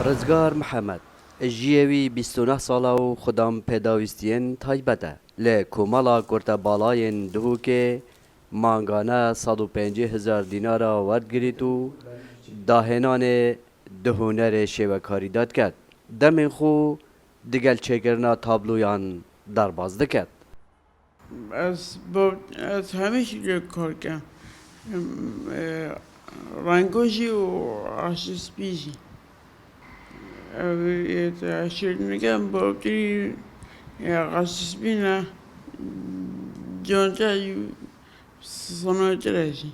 رزگار محمد جیوی 29 ساله و خودم پیداویستین تایبته لی کومالا کرتا بالاین دهو که مانگانه 150,000 دینار ورد گرید و داهنان دهونر شوکاری داد کرد. دمین خو دیگل چگرنا تابلویان درباز دکد. از همه چیز کار کردم، رنگوشی و آشسپیشی شیر میگم با بطری آشسپینا جانجا صنایع رشی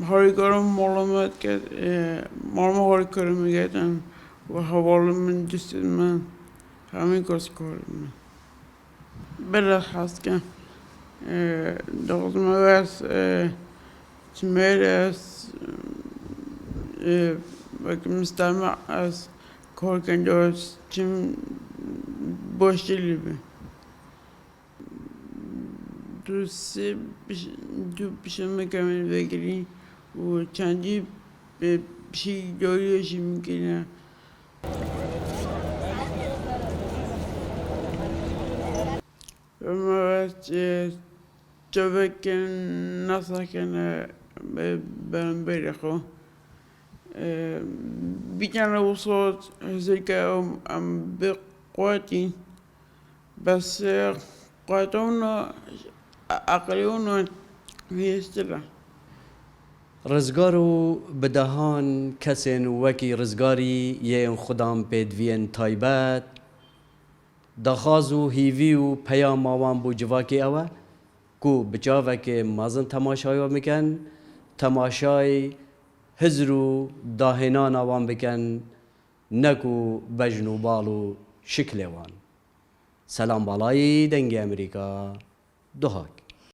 هاریکارم معلومات کرد هاری کارم میگردن و حواله من جست من همین کار کردم بله هست که دخترم از تمر از وقتی مستمع از کار کنده است چیم باشی به دو پیشم کامل بگیری و چندی به پیشی داریشی میکنه ما جوکن نسخن برام بریخو بیشتر وصلت هزینه ام بقوتی بس قوتونه عقلیونه ویستره رزگار و بدهان کسین وکی رزگاری یه خودم پیدوین تایبت دخواز و هیوی و پیام آوان بو جواکی اوه کو بچاوه که مازن تماشای میکن تماشای هزرو داهنان آوان بکن نکو بجنو بالو شکل وان. سلام بالای دنگ امریکا دوهاک.